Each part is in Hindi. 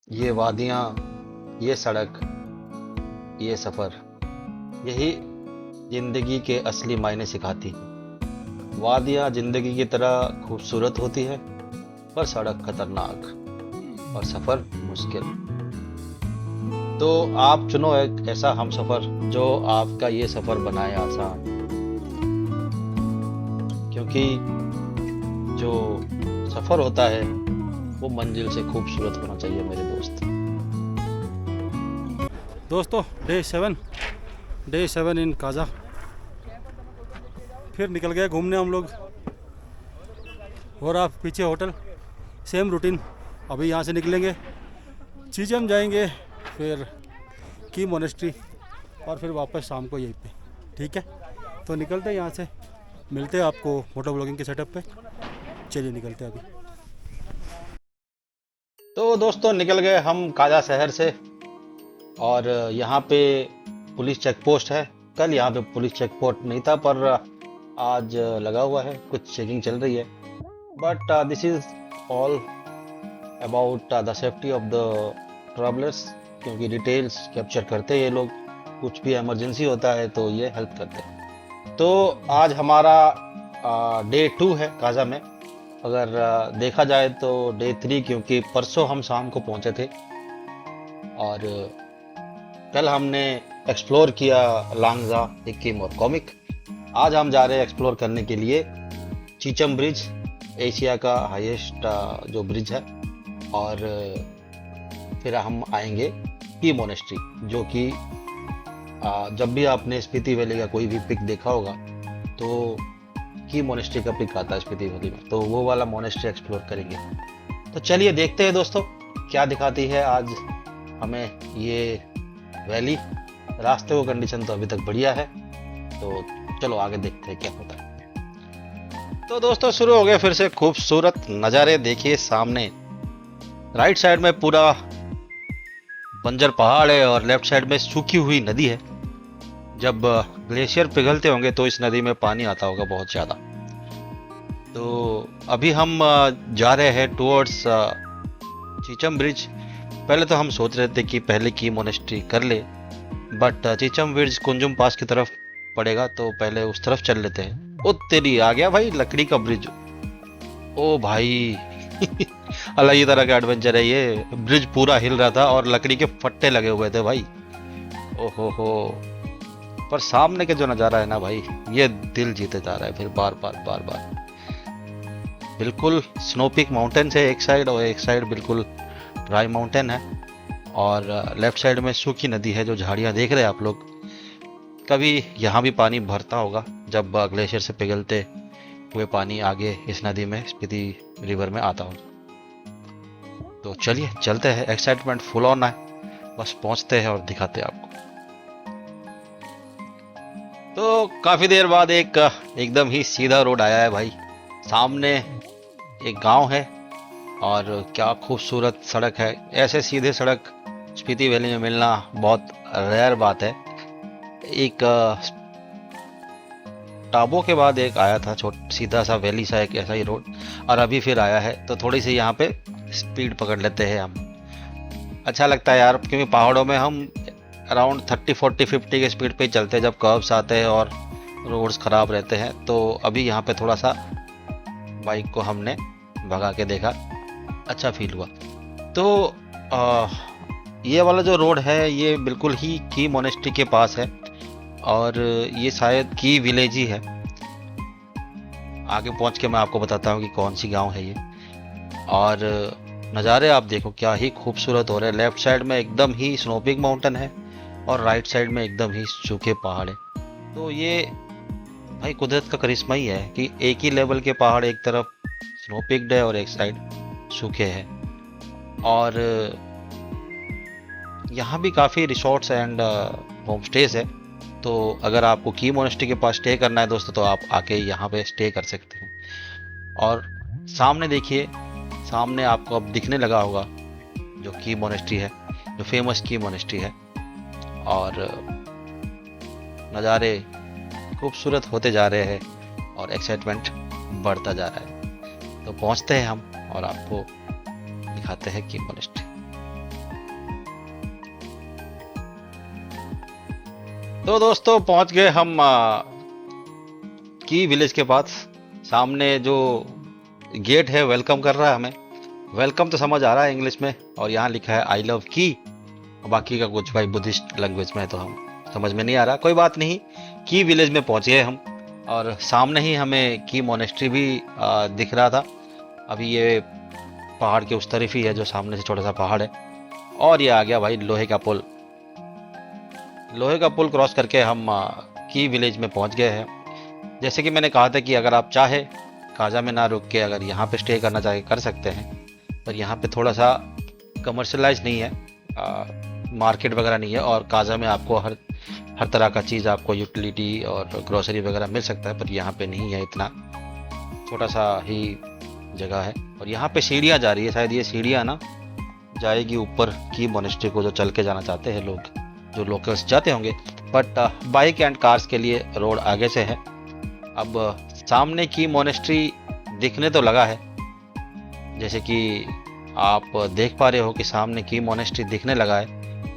ये वादियाँ, ये सड़क, ये सफ़र, यही ज़िंदगी के असली मायने सिखाती है। वादियाँ ज़िंदगी की तरह खूबसूरत होती है, पर सड़क खतरनाक और सफ़र मुश्किल। तो आप चुनो एक ऐसा हमसफ़र जो आपका ये सफ़र बनाए आसान, क्योंकि जो सफ़र होता है वो मंजिल से खूबसूरत होना चाहिए मेरे दोस्त। दोस्तों, डे सेवन इन काजा। फिर निकल गए घूमने हम लोग। और आप पीछे होटल, सेम रूटीन। अभी यहाँ से निकलेंगे, चीजम जाएंगे, फिर की मोनेस्ट्री, और फिर वापस शाम को यहीं पे। ठीक है, तो निकलते हैं यहाँ से। मिलते हैं आपको मोटो ब्लॉगिंग के सेटअप पे। चलिए निकलते हैं अभी। तो दोस्तों निकल गए हम काजा शहर से, और यहाँ पे पुलिस चेक पोस्ट है। कल यहाँ पे पुलिस चेक पोस्ट नहीं था, पर आज लगा हुआ है, कुछ चेकिंग चल रही है। But this is all about the safety of the travellers, क्योंकि डिटेल्स कैप्चर करते हैं ये लोग। कुछ भी इमरजेंसी होता है तो ये हेल्प करते हैं। तो आज हमारा डे 2 है काजा में। अगर देखा जाए तो डे 3, क्योंकि परसों हम शाम को पहुंचे थे, और कल हमने एक्सप्लोर किया लांगजा, सिक्किम और कॉमिक। आज हम जा रहे हैं एक्सप्लोर करने के लिए चीचम ब्रिज, एशिया का हाईएस्ट जो ब्रिज है। और फिर हम आएंगे की मोनेस्ट्री, जो कि जब भी आपने स्पीति वैली का कोई भी पिक देखा होगा तो की मोनेस्ट्री का पिक आता है स्पीति वैली में, तो वो वाला मोनेस्ट्री एक्सप्लोर करेंगे। तो चलिए देखते हैं दोस्तों क्या दिखाती है आज हमें ये वैली। रास्ते को कंडीशन तो अभी तक बढ़िया है, तो चलो आगे देखते हैं क्या होता है। तो दोस्तों शुरू हो गए फिर से खूबसूरत नज़ारे। देखिए सामने राइट साइड में पूरा बंजर पहाड़ है, और लेफ्ट साइड में सूखी हुई नदी है। जब ग्लेशियर पिघलते होंगे तो इस नदी में पानी आता होगा बहुत ज़्यादा। तो अभी हम जा रहे हैं टुवर्ड्स चीचम ब्रिज। पहले तो हम सोच रहे थे कि पहले की मोनेस्ट्री कर ले, बट चीचम ब्रिज कुंजुम पास की तरफ पड़ेगा, तो पहले उस तरफ चल लेते हैं। ओ तेरी, आ गया भाई लकड़ी का ब्रिज। ओ भाई अलग ही तरह का एडवेंचर है ये। ब्रिज पूरा हिल रहा था और लकड़ी के फट्टे लगे हुए थे भाई। ओहो हो। पर सामने के जो नज़ारा है ना भाई, ये दिल जीते जा रहा है फिर बार बार बार बार। बिल्कुल स्नो पीक माउंटेन है एक साइड, और एक साइड बिल्कुल ड्राई माउंटेन है। और लेफ्ट साइड में सूखी नदी है, जो झाड़ियाँ देख रहे हैं आप लोग। कभी यहाँ भी पानी भरता होगा जब ग्लेशियर से पिघलते हुए पानी आगे इस नदी में, स्पीति रिवर में आता होगा। तो चलिए चलते हैं, एक्साइटमेंट फुल ऑन है। बस पहुंचते हैं और दिखाते हैं आपको। तो काफी देर बाद एक एकदम ही सीधा रोड आया है भाई। सामने एक गांव है, और क्या खूबसूरत सड़क है। ऐसे सीधे सड़क स्पीति वैली में मिलना बहुत रेयर बात है। एक टाबो के बाद एक आया था सीधा सा वैली सा एक ऐसा ही रोड, और अभी फिर आया है। तो थोड़ी सी यहाँ पे स्पीड पकड़ लेते हैं हम। अच्छा लगता है यार, क्योंकि पहाड़ों में हम अराउंड 30 40 50 के स्पीड पे ही चलते हैं जब कर्व्स आते हैं और रोड्स ख़राब रहते हैं। तो अभी यहाँ पे थोड़ा सा बाइक को हमने भगा के देखा, अच्छा फील हुआ। तो आ, ये वाला जो रोड है ये बिल्कुल ही की मोनेस्ट्री के पास है, और ये शायद की विलेज ही है। आगे पहुंच के मैं आपको बताता हूँ कि कौन सी गांव है ये। और नज़ारे आप देखो क्या ही खूबसूरत हो रहे हैं। लेफ्ट साइड में एकदम ही स्नोपिक माउंटेन है, और राइट साइड में एकदम ही सूखे पहाड़ है। तो ये भाई कुदरत का करिश्मा ही है कि एक ही लेवल के पहाड़, एक तरफ स्नोपिक्ड है और एक साइड सूखे हैं। और यहाँ भी काफ़ी रिसोर्ट्स एंड होम स्टेज है। तो अगर आपको की मोनेस्ट्री के पास स्टे करना है दोस्तों, तो आप आके यहाँ पे स्टे कर सकते हैं। और सामने देखिए, सामने आपको अब दिखने लगा होगा जो की मोनेस्ट्री है, जो फेमस की मोनेस्ट्री है। और नज़ारे खूबसूरत होते जा रहे हैं, और एक्साइटमेंट बढ़ता जा रहा है। तो पहुंचते हैं हम और आपको दिखाते हैं की मोनेस्ट्री। तो दोस्तों पहुंच गए हम की विलेज के पास। सामने जो गेट है वेलकम कर रहा है हमें। वेलकम तो समझ आ रहा है इंग्लिश में, और यहाँ लिखा है आई लव की। बाकी का कुछ भाई बुद्धिस्ट लैंग्वेज में तो हम समझ में नहीं आ रहा, कोई बात नहीं। की विलेज में पहुंच गए हम, और सामने ही हमें की मोनेस्ट्री भी दिख रहा था। अभी ये पहाड़ के उस तरफ ही है, जो सामने से छोटा सा पहाड़ है। और ये आ गया भाई लोहे का पुल। लोहे का पुल क्रॉस करके हम की विलेज में पहुंच गए हैं। जैसे कि मैंने कहा था कि अगर आप चाहे काजा में ना रुक के अगर यहाँ पे स्टे करना चाहे कर सकते हैं, पर यहाँ पे थोड़ा सा कमर्शलाइज नहीं है, मार्केट वगैरह नहीं है। और काजा में आपको हर तरह का चीज़, आपको यूटिलिटी और ग्रोसरी वगैरह मिल सकता है, पर यहाँ पे नहीं है। इतना छोटा सा ही जगह है। और यहाँ पे सीढ़ियाँ जा रही है, शायद ये सीढ़ियाँ ना जाएगी ऊपर की मोनेस्ट्री को, जो चल के जाना चाहते हैं लोग, जो लोकल्स जाते होंगे। बट बाइक एंड कार्स के लिए रोड आगे से है। अब सामने की मोनेस्ट्री दिखने तो लगा है, जैसे कि आप देख पा रहे हो कि सामने की मोनेस्ट्री दिखने लगा है,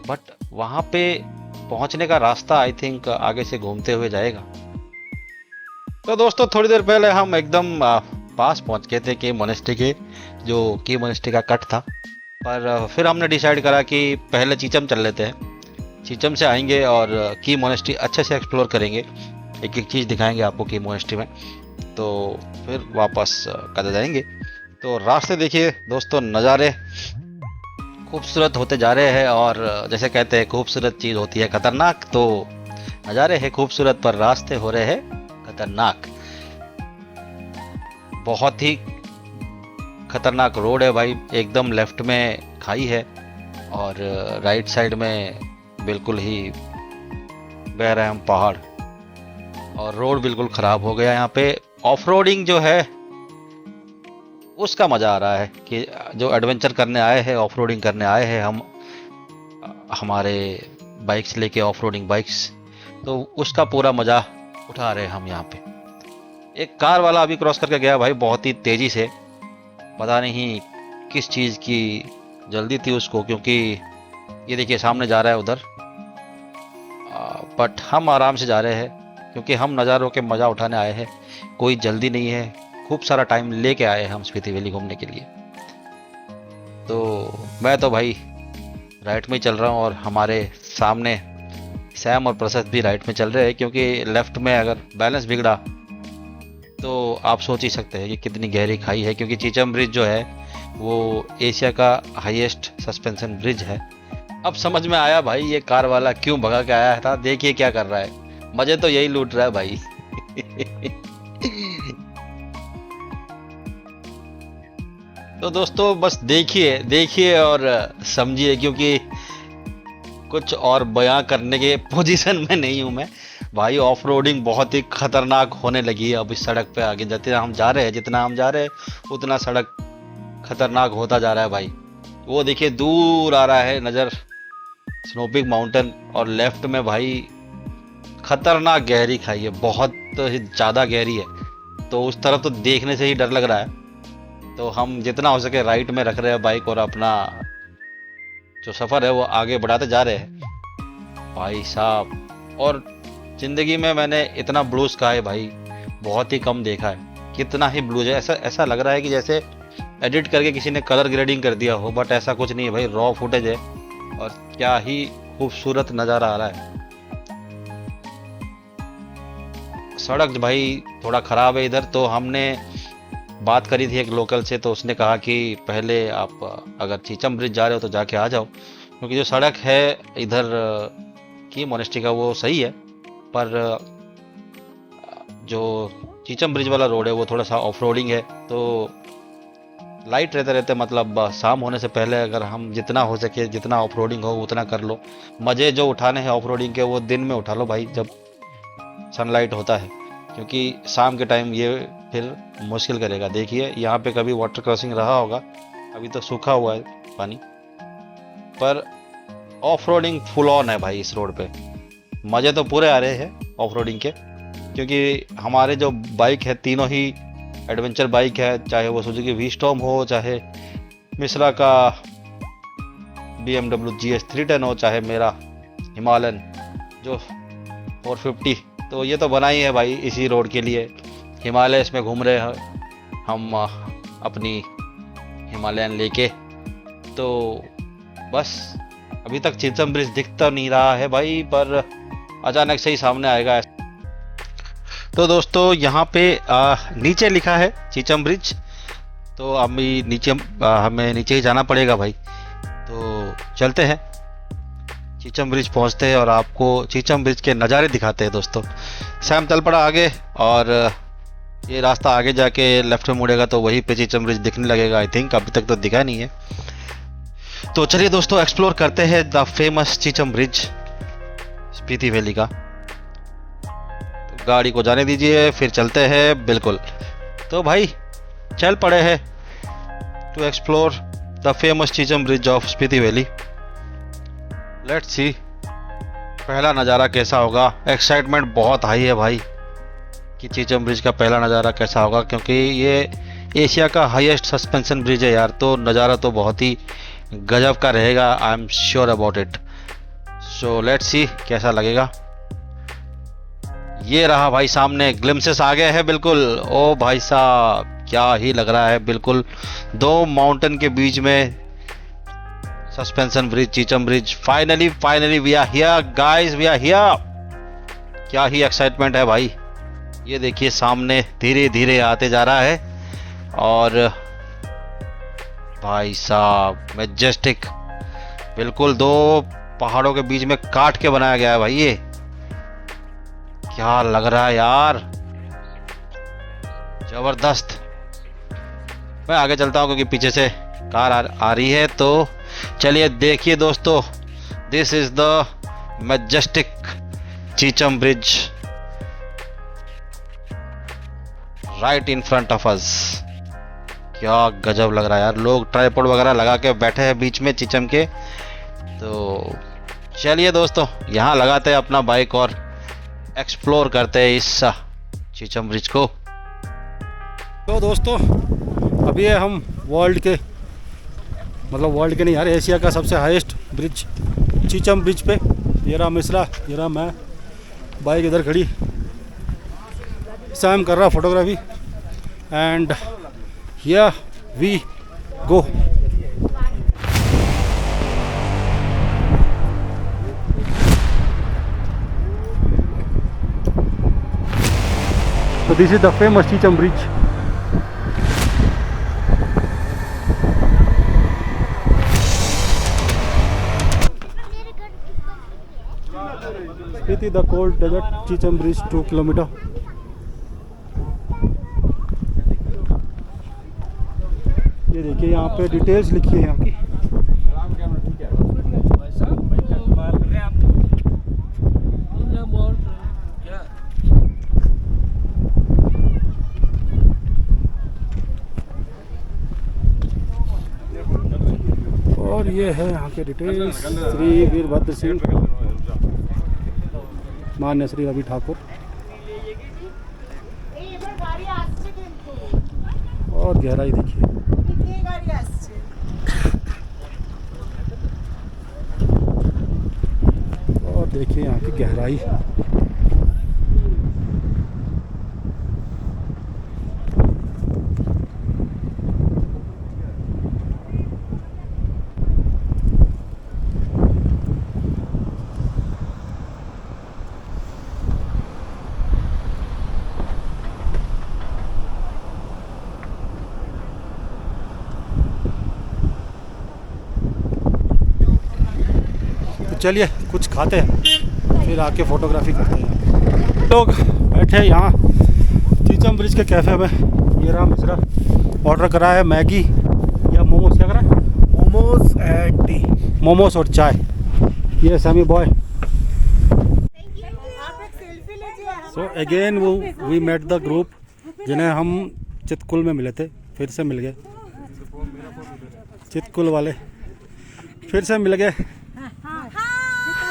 बट वहाँ पे पहुँचने का रास्ता आई थिंक आगे से घूमते हुए जाएगा। तो दोस्तों थोड़ी देर पहले हम एकदम पास पहुँच गए थे की मोनेस्ट्री के, जो की मोनेस्ट्री का कट था। पर फिर हमने डिसाइड करा कि पहले चीचम चल लेते हैं। चीचम से आएंगे और की मोनेस्ट्री अच्छे से एक्सप्लोर करेंगे, एक एक चीज़ दिखाएंगे आपको की मोनेस्ट्री में, तो फिर वापस कदा जाएंगे। तो रास्ते देखिए दोस्तों, नज़ारे खूबसूरत होते जा रहे हैं। और जैसे कहते हैं खूबसूरत चीज़ होती है खतरनाक, तो नज़ारे हैं खूबसूरत पर रास्ते हो रहे हैं खतरनाक। बहुत ही खतरनाक रोड है भाई। एकदम लेफ्ट में खाई है और राइट साइड में बिल्कुल ही बह रहे हम पहाड़, और रोड बिल्कुल ख़राब हो गया। यहाँ पे ऑफ रोडिंग जो है उसका मज़ा आ रहा है कि जो एडवेंचर करने आए हैं, ऑफ रोडिंग करने आए हैं हम, हमारे बाइक्स लेके, ऑफ रोडिंग बाइक्स, तो उसका पूरा मज़ा उठा रहे हैं हम यहाँ पे। एक कार वाला अभी क्रॉस करके गया भाई बहुत ही तेज़ी से, पता नहीं किस चीज़ की जल्दी थी उसको, क्योंकि ये देखिए सामने जा रहा है उधर। बट हम आराम से जा रहे हैं क्योंकि हम नज़ारों के मज़ा उठाने आए हैं, कोई जल्दी नहीं है। खूब सारा टाइम लेके आए हैं हम स्पीति वैली घूमने के लिए। तो मैं तो भाई राइट में ही चल रहा हूँ, और हमारे सामने सैम और प्रसाद भी राइट में चल रहे हैं, क्योंकि लेफ्ट में अगर बैलेंस बिगड़ा तो आप सोच ही सकते हैं कि कितनी गहरी खाई है। क्योंकि चीचम ब्रिज जो है वो एशिया का हाईएस्ट सस्पेंशन ब्रिज है। अब समझ में आया भाई ये कार वाला क्यों भगा के आया था। देखिए क्या कर रहा है, मजे तो यही लूट रहा है भाई। तो दोस्तों बस देखिए देखिए और समझिए, क्योंकि कुछ और बयां करने के पोजीशन में नहीं हूं मैं भाई। ऑफ रोडिंग बहुत ही खतरनाक होने लगी है अब इस सड़क पे। आगे जितना हम जा रहे हैं उतना सड़क खतरनाक होता जा रहा है भाई। वो देखिए दूर आ रहा है नज़र स्नोपीक माउंटेन, और लेफ्ट में भाई खतरनाक गहरी खाई है, बहुत ही ज़्यादा गहरी है। तो उस तरफ तो देखने से ही डर लग रहा है। तो हम जितना हो सके राइट में रख रहे हैं बाइक, और अपना जो सफ़र है वो आगे बढ़ाते जा रहे हैं भाई साहब। और ज़िंदगी में मैंने इतना ब्लू स्काई भाई बहुत ही कम देखा है। कितना ही ब्लू है, ऐसा लग रहा है कि जैसे एडिट करके किसी ने कलर ग्रेडिंग कर दिया हो, बट ऐसा कुछ नहीं है भाई, रॉ फुटेज है। और क्या ही खूबसूरत नज़ारा आ रहा है। सड़क भाई थोड़ा ख़राब है इधर। तो हमने बात करी थी एक लोकल से, तो उसने कहा कि पहले आप अगर चीचम ब्रिज जा रहे हो तो जाके आ जाओ, क्योंकि जो सड़क है इधर की मोनेस्ट्री का वो सही है, पर जो चीचम ब्रिज वाला रोड है वो थोड़ा सा ऑफ रोडिंग है। तो लाइट रहते रहते, मतलब शाम होने से पहले अगर हम जितना हो सके, जितना ऑफ रोडिंग हो उतना कर लो। मज़े जो उठाने हैं ऑफ रोडिंग के वो दिन में उठा लो भाई, जब सनलाइट होता है, क्योंकि शाम के टाइम ये फिर मुश्किल करेगा। देखिए यहाँ पे कभी वाटर क्रॉसिंग रहा होगा, अभी तो सूखा हुआ है पानी, पर ऑफ रोडिंग फुल ऑन है भाई इस रोड पे। मज़े तो पूरे आ रहे हैं ऑफ रोडिंग के, क्योंकि हमारे जो बाइक है तीनों ही एडवेंचर बाइक है, चाहे वो सुजुकी वी स्टॉर्म हो, चाहे मिश्रा का BMW GS 310 हो, चाहे मेरा हिमालयन जो 450। तो ये तो बना ही है भाई इसी रोड के लिए। हिमालय इसमें घूम रहे हैं हम अपनी हिमालयन लेके। तो बस अभी तक चीचम ब्रिज दिखता नहीं रहा है भाई, पर अचानक से ही सामने आएगा। तो दोस्तों यहाँ पे नीचे लिखा है चीचम ब्रिज, तो अभी नीचे हमें नीचे ही जाना पड़ेगा भाई। तो चलते हैं, चीचम ब्रिज पहुँचते हैं और आपको चीचम ब्रिज के नज़ारे दिखाते हैं दोस्तों। सैम चल पड़ा आगे, और ये रास्ता आगे जाके लेफ्ट में मुड़ेगा तो वहीं पे चीचम ब्रिज दिखने लगेगा आई थिंक। अभी तक तो दिखा नहीं है। तो चलिए दोस्तों एक्सप्लोर करते हैं the famous Chicham bridge Spiti valley का। तो गाड़ी को जाने दीजिए, फिर चलते हैं। बिल्कुल, तो भाई चल पड़े हैं to explore the famous Chicham bridge of Spiti valley. Let's see पहला नज़ारा कैसा होगा। एक्साइटमेंट बहुत हाई है भाई कि चीचम ब्रिज का पहला नज़ारा कैसा होगा, क्योंकि ये एशिया का हाईएस्ट सस्पेंशन ब्रिज है यार। तो नज़ारा तो बहुत ही गजब का रहेगा, I am sure about it. So let's see कैसा लगेगा। ये रहा भाई सामने, ग्लिम्सेस आ गए हैं बिल्कुल। ओ भाई साहब क्या ही लग रहा है, बिल्कुल 2 माउंटेन के बीच में suspension bridge, Chicham bridge. Finally we are here guys, we are here. क्या ही एक्साइटमेंट है भाई। ये देखिए सामने धीरे धीरे आते जा रहा है, और भाई साहब मैजेस्टिक, बिल्कुल 2 पहाड़ों के बीच में काट के बनाया गया है भाई। ये क्या लग रहा है यार, जबरदस्त। मैं आगे चलता हूं क्योंकि पीछे से कार आ रही है। तो चलिए देखिए दोस्तों, this is the majestic Chicham bridge right in front of us. क्या गजब लग रहा है यार। लोग ट्राइपॉड वगैरह लगा के बैठे हैं बीच में चीचम के। तो चलिए दोस्तों यहाँ लगाते हैं अपना बाइक और एक्सप्लोर करते हैं इस चीचम ब्रिज को। तो दोस्तों अभी हम वर्ल्ड के नहीं यार, एशिया का सबसे हाईएस्ट ब्रिज चीचम ब्रिज पे। ये रहा मिश्रा, ये रहा मैं, बाइक इधर खड़ी, सैम कर रहा photography, and here we go. So this is the famous Cheecham Bridge. Spiti the cold desert Cheecham Bridge 2 kilometer. ये देखिए यहाँ पे डिटेल्स लिखी है यहाँ की। और ये है यहाँ के डिटेल्स। श्री वीरभद्र सिंह, मान्य श्री रवि ठाकुर। और गहराई देखिए, और देखिए यहाँ की गहराई। चलिए कुछ खाते हैं, फिर आके फोटोग्राफी करते हैं। लोग बैठे यहाँ चीचम ब्रिज के कैफ़े में। ये रहा मिश्रा, ऑर्डर करा है मैगी या मोमोज। क्या करा है? Momos and T. मोमोज और चाय। ये Sammy boy. So again we met the group जिन्हें हम चितकुल में मिले थे, फिर से मिल गए। चितकुल वाले फिर से मिल गए।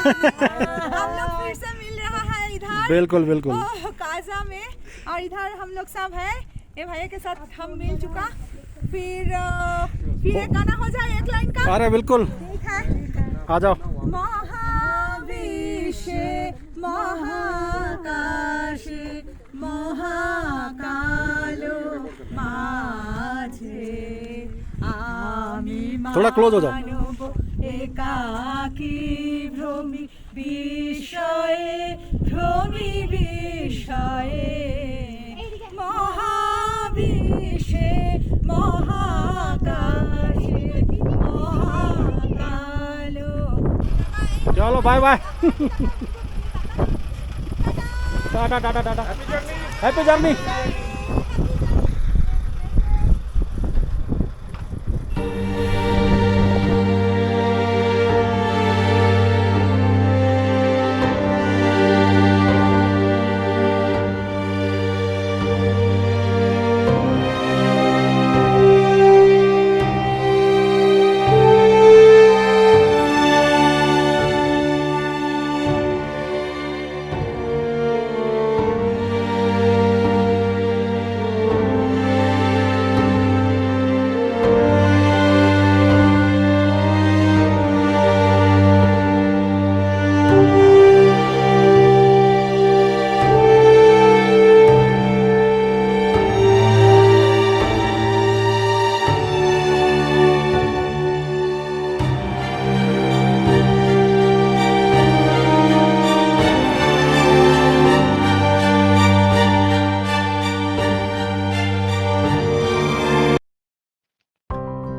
हम लोग फिर से मिल रहा है इधर, बिल्कुल बिल्कुल काजा में। और इधर हम लोग सब है, ये भैया के साथ हम मिल चुका। फिर एक गाना हो जाए, एक लाइन का। अरे बिल्कुल, ठीक है, आ जाओ। महाविश्व মহাকাশে মহাকালো মাঝে আমি थोड़ा क्लोज हो जाओ। মানব একাকী ভ্রমি বিষয়ে মহাবিশ্বে মহাকাশে মহাকালো। चलो bye bye. Tata tata tata, happy journey.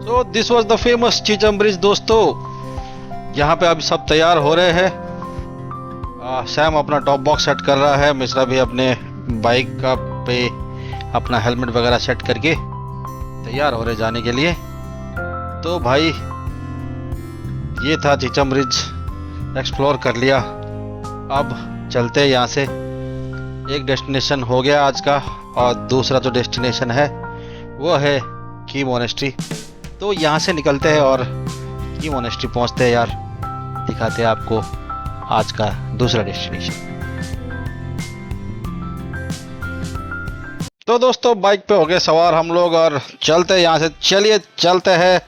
तो this was the famous Chicham bridge दोस्तों। यहाँ पे अभी सब तैयार हो रहे हैं। सैम अपना टॉप बॉक्स सेट कर रहा है, मिश्रा भी अपने बाइक का पे अपना हेलमेट वगैरह सेट करके तैयार हो रहे जाने के लिए। तो भाई ये था चीचम ब्रिज, एक्सप्लोर कर लिया। अब चलते हैं यहाँ से। एक डेस्टिनेशन हो गया आज का, और दूसरा जो डेस्टिनेशन है वो है की मोनेस्ट्री। तो यहाँ से निकलते हैं और की मोनेस्ट्री पहुँचते हैं यार। दिखाते हैं आपको आज का दूसरा डेस्टिनेशन। तो दोस्तों बाइक पे हो गए सवार हम लोग और चलते हैं यहाँ से। चलिए चलते हैं,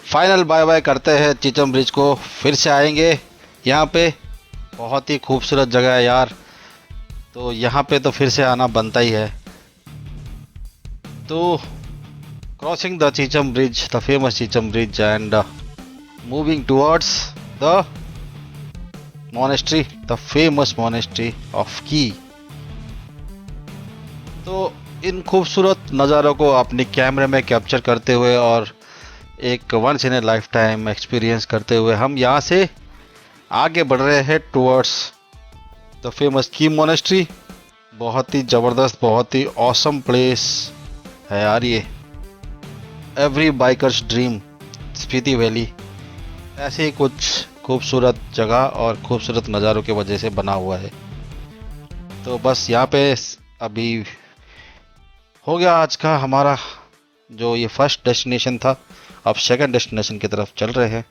फाइनल बाय बाय करते हैं चीचम ब्रिज को। फिर से आएंगे यहाँ पे, बहुत ही खूबसूरत जगह है यार। तो यहाँ पे तो फिर से आना बनता ही है। तो crossing the Cheecham Bridge, the famous Cheecham Bridge, and moving towards the monastery, the famous monastery of Ki। तो इन खूबसूरत नज़ारों को अपने कैमरे में कैप्चर करते हुए और एक once in a lifetime experience करते हुए हम यहाँ से आगे बढ़ रहे हैं towards the famous Key monastery. बहुत ही ज़बरदस्त, बहुत ही ऑसम प्लेस है यार ये। Every bikers dream, Spiti valley. ऐसे ही कुछ खूबसूरत जगह और खूबसूरत नज़ारों की वजह से बना हुआ है। तो बस यहाँ पे अभी हो गया आज का हमारा जो ये फर्स्ट डेस्टिनेशन था। अब सेकंड डेस्टिनेशन की तरफ चल रहे हैं।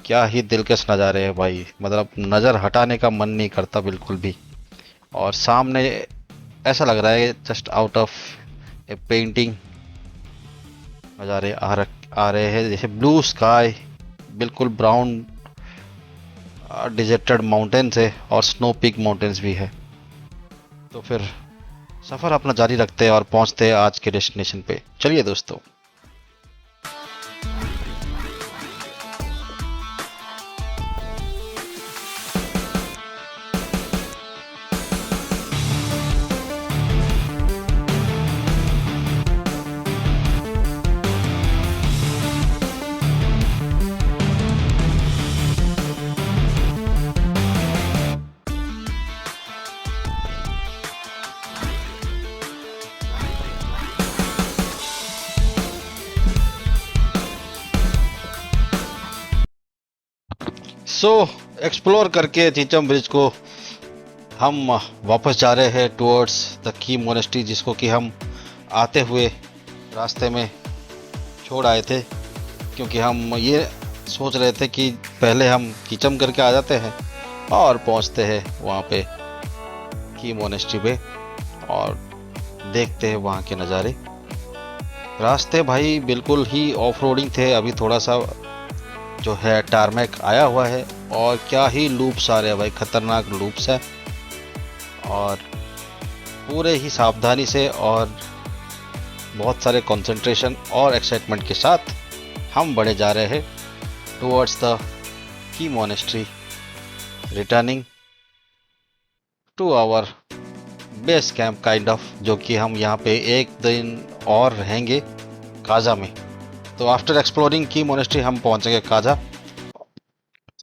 क्या ही दिलकश नज़ारे हैं भाई, मतलब नज़र हटाने का मन नहीं करता बिल्कुल भी। और सामने ऐसा लग रहा है just out of A painting नज़ारे आ रहे हैं। जैसे ब्लू स्काई, बिल्कुल ब्राउन डिजर्टेड माउंटेन्स है और स्नो पीक माउंटेन्स भी है। तो फिर सफ़र अपना जारी रखते हैं और पहुंचते हैं आज के डेस्टिनेशन पे। चलिए दोस्तों। एक्सप्लोर करके चीचम ब्रिज को हम वापस जा रहे हैं टुवर्ड्स द की मोनेस्ट्री, जिसको कि हम आते हुए रास्ते में छोड़ आए थे। क्योंकि हम ये सोच रहे थे कि पहले हम चीचम करके आ जाते हैं और पहुंचते हैं वहाँ पे की मोनेस्ट्री पे और देखते हैं वहाँ के नज़ारे। रास्ते भाई बिल्कुल ही ऑफ रोडिंग थे। अभी थोड़ा सा जो है टारमैक आया हुआ है और क्या ही लूप्स आ रहे हैं भाई, ख़तरनाक लूप्स है। और पूरे ही सावधानी से और बहुत सारे कंसंट्रेशन और एक्साइटमेंट के साथ हम बढ़े जा रहे हैं towards the Key monastery, returning to our base camp kind of, जो कि हम यहाँ पे एक दिन और रहेंगे काजा में। तो आफ्टर एक्सप्लोरिंग की मोनेस्ट्री हम पहुँचेंगे काजा।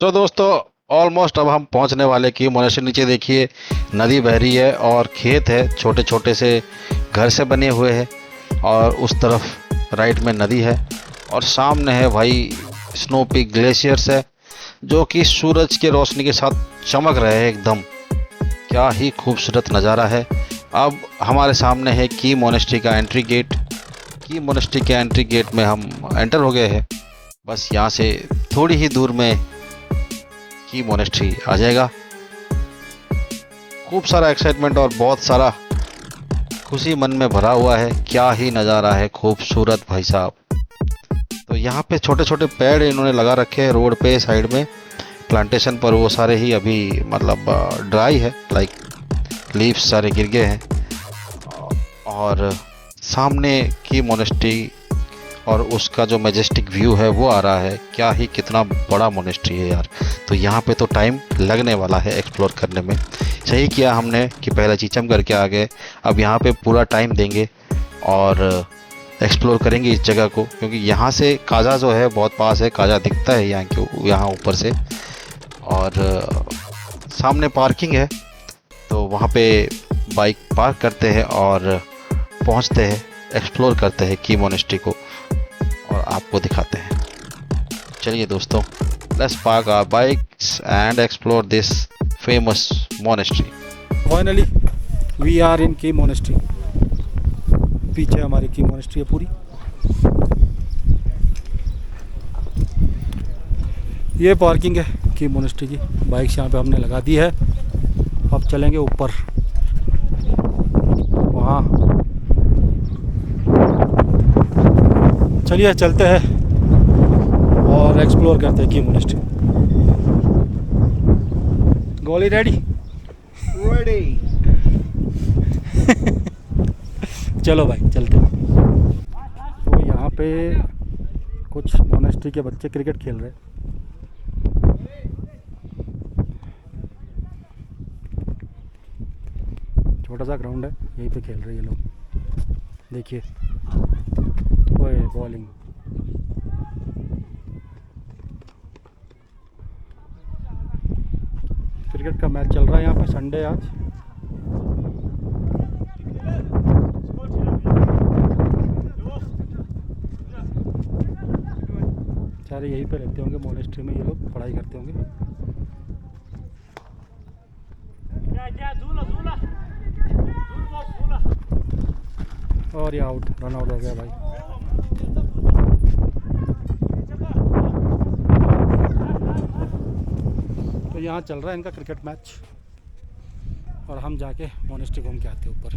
तो दोस्तों ऑलमोस्ट अब हम पहुँचने वाले की मोनेस्ट्री। नीचे देखिए नदी बह रही है और खेत है, छोटे छोटे से घर से बने हुए हैं, और उस तरफ राइट में नदी है, और सामने है भाई स्नो पीक ग्लेशियर्स है जो कि सूरज की रोशनी के साथ चमक रहे हैं एकदम। क्या ही खूबसूरत नज़ारा है। अब हमारे सामने है की मोनेस्ट्री का एंट्री गेट। की मोनेस्ट्री के एंट्री गेट में हम एंटर हो गए हैं। बस यहाँ से थोड़ी ही दूर में की मोनेस्ट्री आ जाएगा। खूब सारा एक्साइटमेंट और बहुत सारा खुशी मन में भरा हुआ है। क्या ही नज़ारा है खूबसूरत भाई साहब। तो यहाँ पे छोटे छोटे पेड़ इन्होंने लगा रखे हैं रोड पे साइड में प्लांटेशन पर। वो सारे ही अभी मतलब ड्राई है, लाइक लीव्स सारे गिर गए हैं। और सामने की मोनेस्ट्री और उसका जो मैजेस्टिक व्यू है वो आ रहा है। क्या ही कितना बड़ा मोनेस्ट्री है यार। तो यहाँ पे तो टाइम लगने वाला है एक्सप्लोर करने में। सही किया हमने कि पहले चीचम करके आ गए। अब यहाँ पे पूरा टाइम देंगे और एक्सप्लोर करेंगे इस जगह को, क्योंकि यहाँ से काजा जो है बहुत पास है। काजा दिखता है यहाँ ऊपर से, और सामने पार्किंग है, तो वहाँ पे बाइक पार्क करते हैं और पहुँचते हैं, एक्सप्लोर करते हैं की मोनेस्ट्री को और आपको दिखाते हैं। चलिए दोस्तों, let's park our bikes and explore this famous monastery. Finally we are in Key monastery. पीछे हमारी की मोनेस्ट्री है पूरी। ये पार्किंग है की मोनेस्ट्री की। बाइक्स यहाँ पे हमने लगा दी है। अब चलेंगे ऊपर, वहाँ चलिए चलते हैं और एक्सप्लोर करते हैं की मोनेस्ट्री। गोली रेडी? Ready. चलो भाई चलते हैं। तो यहाँ पे कुछ मोनेस्ट्री के बच्चे क्रिकेट खेल रहे हैं। छोटा सा ग्राउंड है, यहीं पे खेल रहे हैं ये लोग। देखिए ओए बॉलिंग। क्रिकेट का मैच चल रहा है यहाँ पे। संडे आज। सारे यहीं पे रहते होंगे मोनेस्ट्री में, ये लोग पढ़ाई करते होंगे। और ये आउट, रन आउट हो गया भाई। तो यहाँ चल रहा है इनका क्रिकेट मैच, और हम जाके मोनेस्ट्री घूम के आते हैं ऊपर।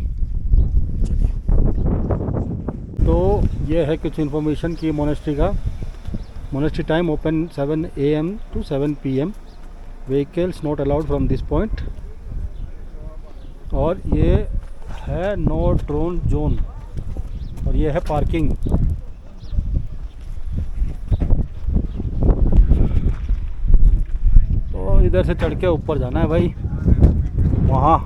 चलिए। तो ये है कुछ इन्फॉर्मेशन की मोनेस्ट्री का। Monastery time open 7 AM to 7 PM। Vehicles not allowed from this point. और ये है नो ड्रोन जोन, और ये है पार्किंग। तो इधर से चढ़ के ऊपर जाना है भाई, वहाँ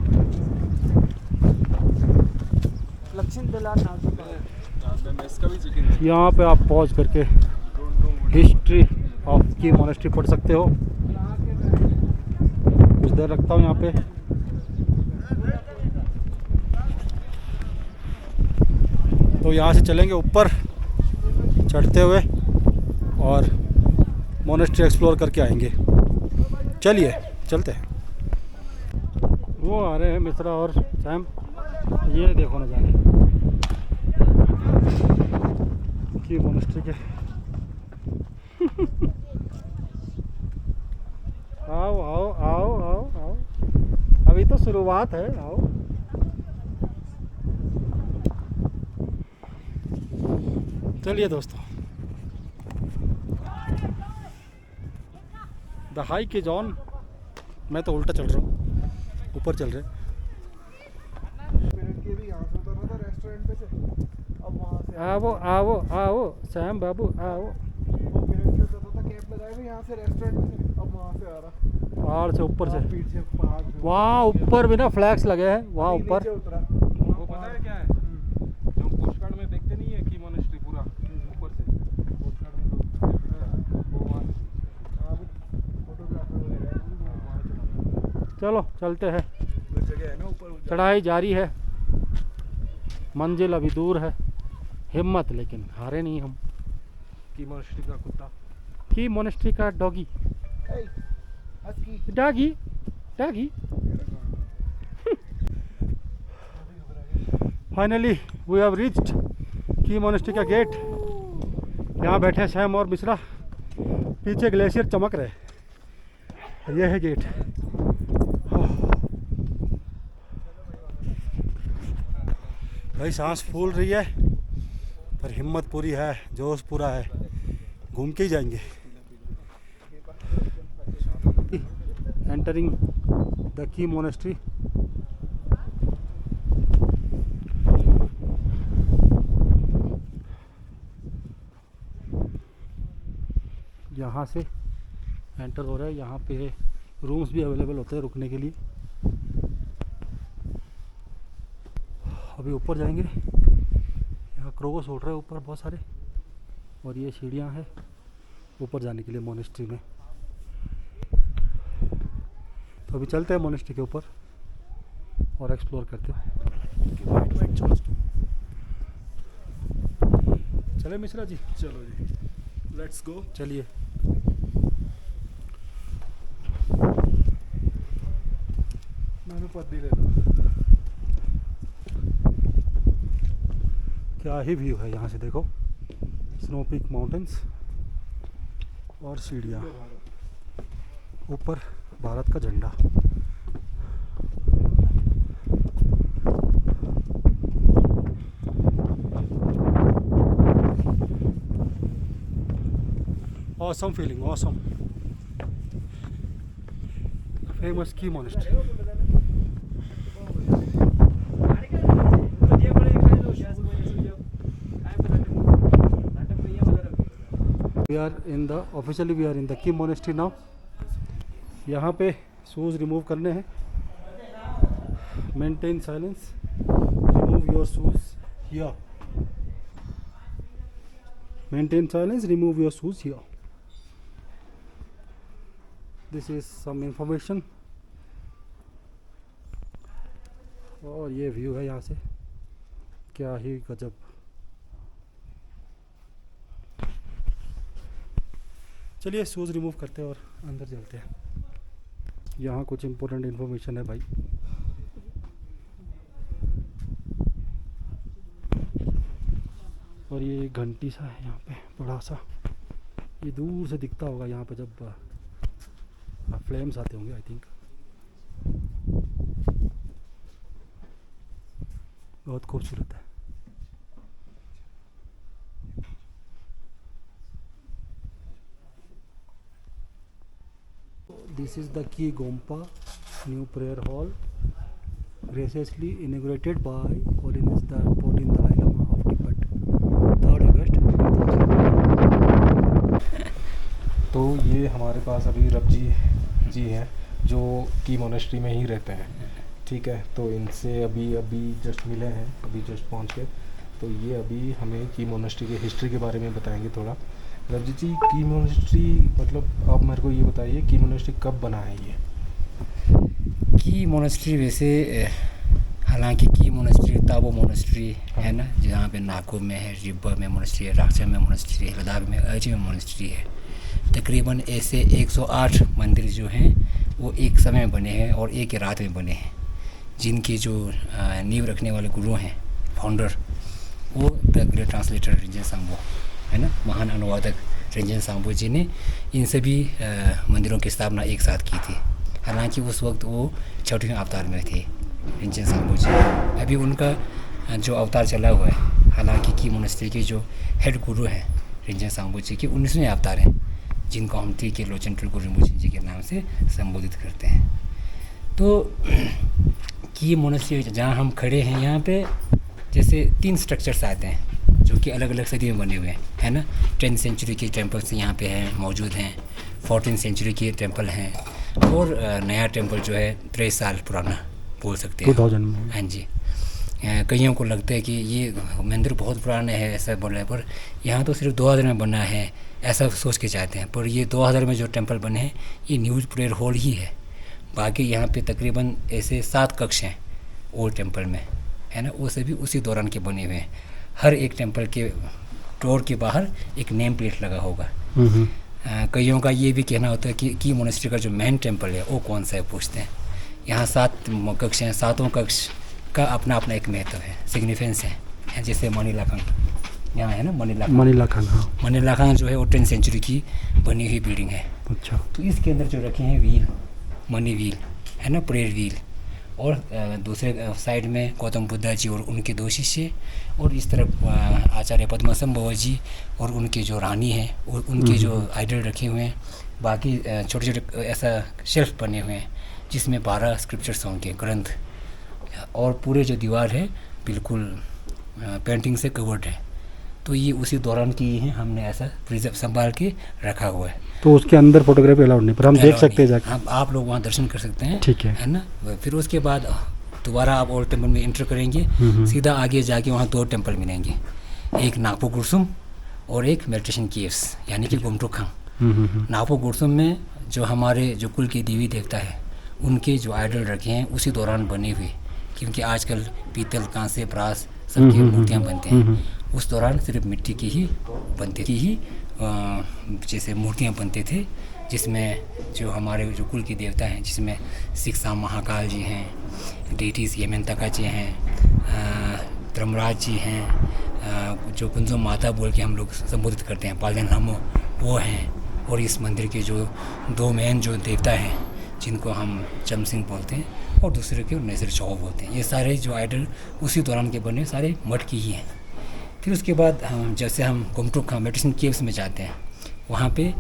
यहाँ पे आप पहुँच करके हिस्ट्री ऑफ की मोनेस्ट्री पढ़ सकते हो। कुछ देर रखता हूँ यहाँ पे। तो यहाँ से चलेंगे ऊपर चढ़ते हुए और मोनेस्ट्री एक्सप्लोर करके आएंगे। चलिए चलते हैं। वो आ रहे हैं मिश्रा और सैम। ये देखो नज़ारे की मोनेस्ट्री के। आओ आओ आओ आओ आओ, अभी तो शुरुआत है। आओ। चलिए दोस्तों, द हाई की जॉन। मैं तो उल्टा चल रहा हूँ, ऊपर चल रहे। रेस्टोरेंट पे से अब वहाँ से आओ आओ आओ सैम बाबू आओ। वो किरण से होता था कैंप लगाए हुए यहाँ से रेस्टोरेंट पे से, अब वहाँ से आ रहा पहाड़ से ऊपर से, पीछे पहाड़ पे वहाँ ऊपर भी ना फ्लैग्स लगे हैं वहाँ नीचे ऊपर। उतरा वो पता है क्या है, जो हम पोस्ट कार्ड में देखते नहीं है की मोनेस्ट्री पूरा ऊपर से पोस्ट कार्ड में वो वहाँ से फोटोग्राफर वगैरह वहाँ चला चलो चलते हैं, वो जगह है ना ऊपर चढ़ाई जारी है, मंजिल अभी दूर है, हिम्मत लेकिन हारे नहीं हम। की मोनेस्ट्री का कुत्ता। की मोनेस्ट्री का doggy, Hey, husky. Doggy doggy. Finally we have reached Key monastery का गेट। यहाँ बैठे हैं सैम और मिश्रा, पीछे ग्लेशियर चमक रहे, ये है गेट। भाई सांस फूल रही है पर हिम्मत पूरी है, जोश पूरा है, घूम के ही जाएंगे। Entering the Key monastery. यहाँ से एंटर हो रहा है, यहाँ पे रूम्स भी अवेलेबल होते हैं रुकने के लिए। अभी ऊपर जाएंगे, यहाँ क्रोगोस उड़ रहे हैं ऊपर बहुत सारे, और ये सीढ़ियाँ हैं ऊपर जाने के लिए मोनेस्ट्री में। तो अभी चलते हैं मोनेस्ट्री के ऊपर और एक्सप्लोर करते हैं। वाइट वाइट चले मिश्रा जी, चलो जी, लेट्स गो। चलिए। मैंने पत्ती ले लो। क्या ही व्यू है यहाँ से, देखो स्नो पीक माउंटेन्स और सीढ़ियाँ, ऊपर भारत का झंडा। Awesome feeling, awesome. Famous Key monastery. We are in the officially we are in the Key monastery now. यहाँ पे शूज़ रिमूव करने हैं। Maintain silence, remove your shoes here. Maintain silence, remove your shoes here. This is some information. और ये व्यू है यहाँ से, क्या ही गजब। चलिए शूज़ रिमूव करते हैं और अंदर चलते हैं। यहाँ कुछ इम्पोर्टेंट इन्फॉर्मेशन है भाई। और ये एक घंटी सा है यहाँ पे, बड़ा सा, ये दूर से दिखता होगा यहाँ पे जब फ्लेम्स आते होंगे आई थिंक। बहुत खूबसूरत है। This is the Ki Gompa new prayer hall, graciously inaugurated by Holiness the 14th Dalai Lama of Tibet, 3rd August 2000। तो ये हमारे पास अभी रब जी हैं जो की मोनेस्ट्री में ही रहते हैं, ठीक है। तो इनसे अभी जस्ट मिले हैं, अभी जस्ट पहुंच के। तो ये अभी हमें की मोनेस्ट्री के हिस्ट्री के बारे में बताएंगे थोड़ा। रब जी, की मोनेस्ट्री मतलब आप मेरे को ये बताइए की मोनेस्ट्री कब बना है ये? की मोनेस्ट्री वैसे हालांकि की मोनेस्ट्री ताबो मोनेस्ट्री है ना, जहाँ पे नागौर में है, रिब्बा में मोनेस्ट्री है, राक्सा में मोनेस्ट्री है, लद्दाख में अजय में मोनेस्ट्री है। तकरीबन ऐसे 108 मंदिर जो हैं वो एक समय में बने हैं और एक ही रात में बने हैं। जिनके जो नींव रखने वाले गुरु हैं, फाउंडर, वो द ग्रेट ट्रांसलेटर रिंजेन सांगबो है ना, महान अनुवादक रिंजेन सांगबो जी ने इन सभी मंदिरों की स्थापना एक साथ की थी। हालांकि उस वक्त वो 6वें अवतार में थे रिंजेन सांगबो जी। अभी उनका जो अवतार चला हुआ है, हालांकि की मोनेस्ट्री के जो हेड गुरु हैं रिंजेन सांगबो जी के 19वें अवतार हैं, जिनको हम टी के लोचन टुल्को रिम्पोछे जी के नाम से संबोधित करते हैं। तो की मोनेस्ट्री जहाँ हम खड़े हैं यहाँ पे जैसे 3 स्ट्रक्चर्स आते हैं जो कि अलग अलग सदी में बने हुए हैं, है ना। 10th सेंचुरी के टेम्पल्स यहाँ पे हैं, मौजूद हैं। 14th सेंचुरी के टेम्पल हैं, और नया टेम्पल जो है 23 साल पुराना बोल सकते हैं। 2000 में। हाँ जी। कईयों को लगता है कि ये मंदिर बहुत पुराना है ऐसा बोल रहे हैं, पर यहाँ तो सिर्फ 2000 में बना है ऐसा सोच के चाहते हैं, पर ये 2000 में जो टेम्पल बने हैं ये न्यूज प्रेयर हॉल ही है। बाकी यहाँ पे तकरीबन ऐसे 7 कक्ष हैं ओल्ड टेम्पल में, है ना, वो सभी उसी दौरान के बने हुए हैं। हर एक टेम्पल के डोर के बाहर एक नेम प्लेट लगा होगा। कईयों का ये भी कहना होता है कि मोनेस्ट्री का जो मेन टेम्पल है वो कौन सा है पूछते हैं। यहाँ 7 कक्ष हैं, 7 कक्ष का अपना अपना एक महत्व है, सिग्निफिकेंस है। जैसे मणिलाखंग यहाँ है ना, मणिलाखंग, हाँ। मणिलाखंग जो है वो 10th सेंचुरी की बनी हुई बिल्डिंग है। अच्छा। तो इसके अंदर जो रखे हैं व्हील, मनी व्हील, है ना, प्रेयर व्हील, और दूसरे साइड में गौतम बुद्धा जी और उनके 2 शिष्य, और इस तरफ आचार्य पद्मसंभव जी और उनके जो रानी हैं और उनके जो आइडल रखे हुए हैं। बाकी छोटे छोटे ऐसा शेल्फ बने हुए हैं जिसमें 12 स्क्रिप्चर्स होंगे, ग्रंथ, और पूरे जो दीवार है बिल्कुल पेंटिंग से कवर्ड है। तो ये उसी दौरान की हैं, हमने ऐसा प्रिजर्व संभाल के रखा हुआ है। तो उसके अंदर फोटोग्राफी अलाउड नहीं, पर हम देख सकते हैं जाके। हम आप लोग वहाँ दर्शन कर सकते हैं, ठीक है ना। फिर उसके बाद दोबारा आप ओल्ड टेम्पल में एंटर करेंगे, सीधा आगे जाके वहाँ 2 टेम्पल मिलेंगे, एक नागपो गुरसुम और एक मेडिटेशन केव्स यानी कि गुमटुखांग। नागपो गुरसुम में जो हमारे जो कुल के देवी देवता है उनके जो आइडल रखे हैं उसी दौरान बने हुए, क्योंकि आजकल पीतल, कांसे, ब्रास सबकी मूर्तियाँ बनते हैं। उस दौरान सिर्फ मिट्टी की ही बनती थी, जैसे मूर्तियाँ बनते थे, जिसमें जो हमारे जो कुल के देवता हैं, जिसमें सिक्सा महाकाल जी हैं, डेटीज यमंतका जी हैं, धर्मराज जी हैं, जो कुंजो माता बोल के हम लोग संबोधित करते हैं, पालदेन हमो, वो हैं। और इस मंदिर के जो 2 मेन जो देवता हैं जिनको हम चमसिंग बोलते हैं और दूसरे के नैसर चौह बोलते हैं, ये सारे जो आइडल उसी दौरान के बने सारे मठ की ही हैं। फिर उसके बाद जैसे हम गुमटुखांग मेडिटेशन केव्स में जाते हैं, वहाँ पे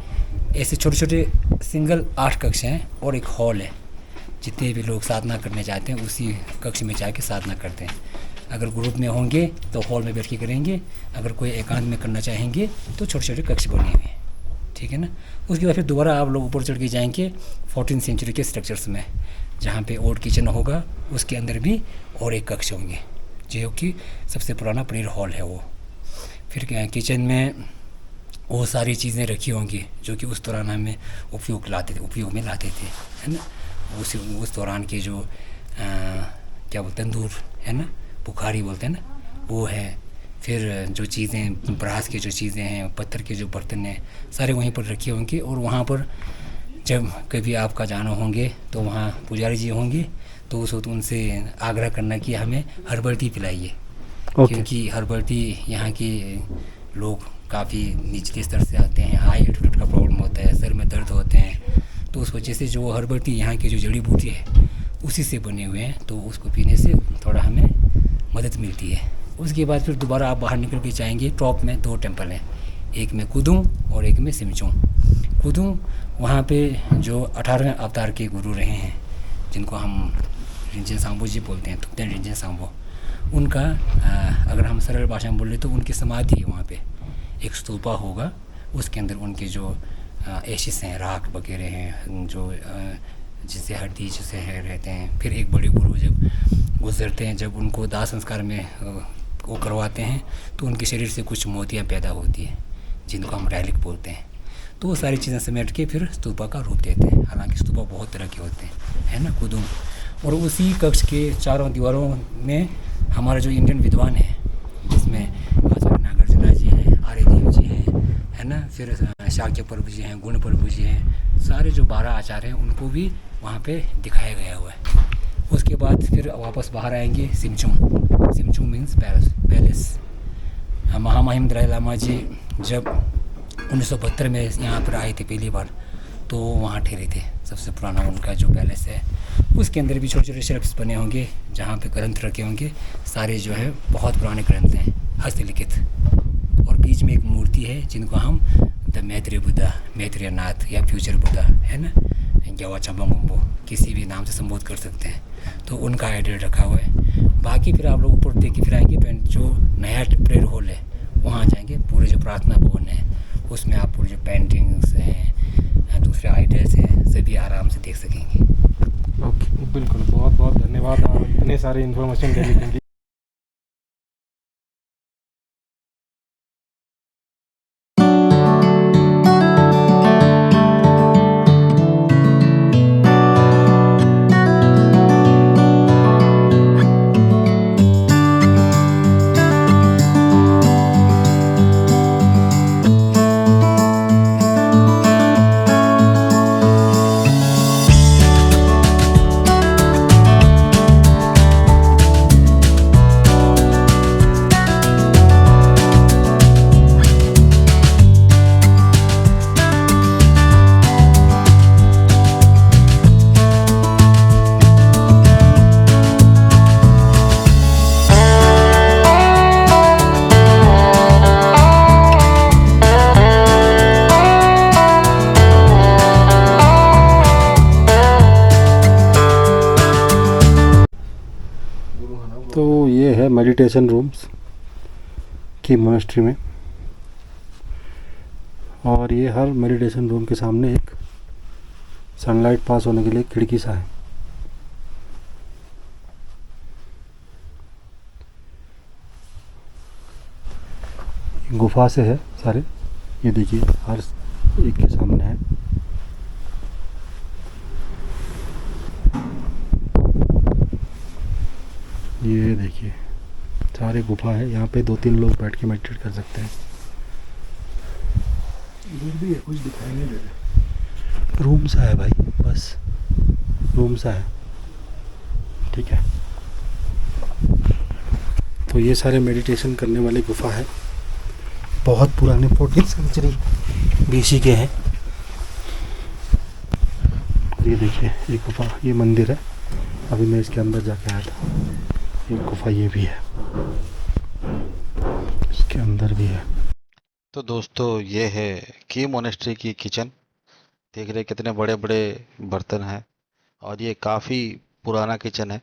ऐसे छोटे छोटे सिंगल 8 कक्ष हैं और एक हॉल है। जितने भी लोग साधना करने जाते हैं उसी कक्ष में जाके साधना करते हैं। अगर ग्रुप में होंगे तो हॉल में बैठ के करेंगे, अगर कोई एकांत में करना चाहेंगे तो छोटे छोटे कक्ष बने हुए हैं, ठीक है ना। उसके बाद फिर दोबारा आप लोग ऊपर चढ़ के जाएंगे 14th सेंचुरी के स्ट्रक्चर्स में, जहाँ पे ओल्ड किचन होगा, उसके अंदर भी और एक कक्ष होंगे जो कि सबसे पुराना प्रेयर हॉल है वो। फिर किचन में वो सारी चीज़ें रखी होंगी जो कि उस दौरान हमें उपयोग में लाते थे, है ना। उस दौरान के जो क्या बोलते हैं, तंदूर है ना, बुखारी बोलते हैं ना, वो है। फिर जो चीज़ें ब्रास की जो चीज़ें हैं, पत्थर के जो बर्तन हैं, सारे वहीं पर रखे होंगे। और वहाँ पर जब कभी आपका जाना होंगे तो वहाँ पुजारी जी होंगे, तो उस वक्त उनसे आग्रह करना कि हमें हर्बल टी पिलाइए, क्योंकि हर्बल टी यहाँ के लोग काफ़ी निचले स्तर से आते हैं, हाई एल्टीट्यूड का प्रॉब्लम होता है, सर में दर्द होते हैं, तो उस वजह से जो हर्बल टी यहाँ की जो जड़ी बूटी है उसी से बने हुए हैं, तो उसको पीने से थोड़ा हमें मदद मिलती है। उसके बाद फिर दोबारा आप बाहर निकल के जाएंगे, टॉप में 2 टेम्पल हैं, एक में कुदुंग और एक में सिमचुंग। कुदुंग वहाँ पे जो 18वें अवतार के गुरु रहे हैं, जिनको हम रिंजेन सांबो जी बोलते हैं, तुक्तेन रिंजेन सांबो, उनका अगर हम सरल भाषा में बोले तो उनकी समाधि है वहाँ पे, एक स्तूपा होगा, उसके अंदर उनके जो एशिस हैं, राख वगैरह हैं, जो जिससे हड्डी जैसे है रहते हैं। फिर एक बड़े गुरु जब गुजरते हैं, जब उनको दाह संस्कार में वो करवाते हैं, तो उनके शरीर से कुछ मोतियाँ पैदा होती हैं जिनको हम रैलिक बोलते हैं। तो वो सारी चीज़ें समेट के फिर स्तूपा का रूप देते हैं। हालांकि स्तूपा बहुत तरह के होते हैं, है ना, कुदुंग। और उसी कक्ष के चारों दीवारों में हमारे जो इंडियन विद्वान हैं, जिसमें आचार्य नागार्जुन जी हैं, आर्यदेव जी हैं, है ना, फिर शाक्य प्रभु जी हैं, गुण प्रभु जी हैं, सारे जो 12 आचार्य हैं उनको भी वहाँ पे दिखाया गया हुआ है। उसके बाद फिर वापस बाहर आएंगे सिमचुंग। सिमचुंग मीन्स पैलेस। महामहिम दलाई लामा जी जब 1972 में यहाँ पर आए थे पहली बार, तो वहाँ ठहरे थे। सबसे पुराना उनका जो पैलेस है, उसके अंदर भी छोटे छोटे शेल्फ्स बने होंगे जहाँ पे ग्रंथ रखे होंगे, सारे जो है बहुत पुराने ग्रंथ हैं, हस्तलिखित। और बीच में एक मूर्ति है जिनको हम द मैत्रेय बुद्धा, मैत्रेय नाथ या फ्यूचर बुद्धा, है ना, ग्यावा चंबा मुम्बो, किसी भी नाम से संबोधित कर सकते हैं, तो उनका आइडल रखा हुआ है। बाकी फिर आप लोग ऊपर देख के फिर आएंगे जो नया प्रेयर हॉल है वहाँ जाएंगे। पूरे जो प्रार्थना भवन है उसमें आप पूरे जो पेंटिंग्स हैं दूसरे आइडियाज़ हैं सभी आराम से देख सकेंगे। ओके, बिल्कुल, बहुत बहुत धन्यवाद आप इतने सारे इन्फॉर्मेशन देने के लिए। तो ये है मेडिटेशन रूम्स की मोनेस्ट्री में, और ये हर मेडिटेशन रूम के सामने एक सनलाइट पास होने के लिए खिड़की सा है। गुफा से है सारे, ये देखिए हर एक के सामने है। ये देखिए सारे गुफा है, यहाँ पे 2-3 लोग बैठ के मेडिटेट कर सकते हैं। भी है, कुछ दिखाई नहीं दे रहा। रूम सा है भाई, बस रूम सा है, ठीक है। तो ये सारे मेडिटेशन करने वाले गुफा है, बहुत पुराने 14th सेंचुरी BC के हैं। ये देखिए ये गुफा, ये मंदिर है, अभी मैं इसके अंदर जाके आया था। एक गुफा ये भी है, इसके अंदर भी है। तो दोस्तों ये है की मोनेस्ट्री की किचन। देख रहे कितने बड़े बड़े बर्तन हैं, और ये काफ़ी पुराना किचन है,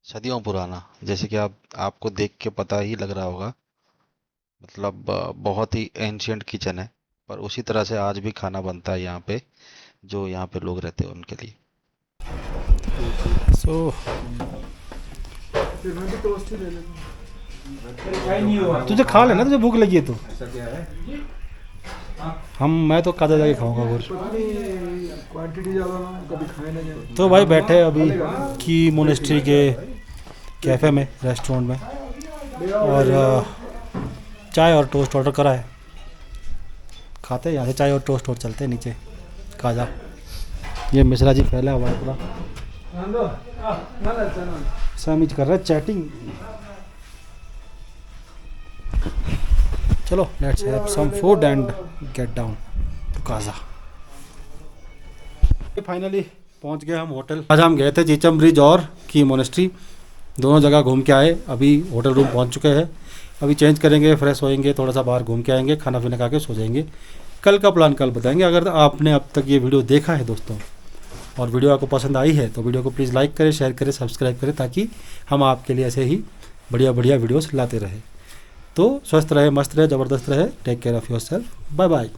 सदियों पुराना। जैसे कि आपको देख के पता ही लग रहा होगा, मतलब बहुत ही एंशियंट किचन है। पर उसी तरह से आज भी खाना बनता है यहाँ पे, जो यहाँ पे लोग रहते हैं उनके लिए। सो फिर मैं भी टोस्ट ही ले लेता तुझे खा लेना, तुझे भूख लगी है तो। मैं तो कादा जाके खाऊंगा कुछ। क्वांटिटी ज़्यादा ना, कभी खाए ना जाए। तो भाई बैठे अभी की मोनेस्ट्री के कैफ़े में, रेस्टोरेंट में, और चाय और टोस्ट ऑर्डर करा है। खाते हैं यहाँ से चाय और टोस्ट, और चलते हैं नीचे काजा। ये मिश्रा जी फैला हुआ है पूरा, सैमिच कर रहा है, चैटिंग। चलो let's have some food and get down to Kaza. फाइनली पहुंच गए हम होटल। आज हम गए थे चीचम ब्रिज और की मोनेस्ट्री, दोनों जगह घूम के आए। अभी होटल रूम पहुंच चुके हैं, अभी चेंज करेंगे, फ्रेश होएंगे, थोड़ा सा बाहर घूम के आएंगे, खाना पीना खा के सो जाएंगे। कल का प्लान कल बताएंगे। अगर आपने अब तक ये वीडियो देखा है दोस्तों, और वीडियो आपको पसंद आई है, तो वीडियो को प्लीज़ लाइक करें, शेयर करें, सब्सक्राइब करें, ताकि हम आपके लिए ऐसे ही बढ़िया बढ़िया वीडियोस लाते रहें। तो स्वस्थ रहे, मस्त रहे, ज़बरदस्त रहे। Take care of yourself. Bye bye.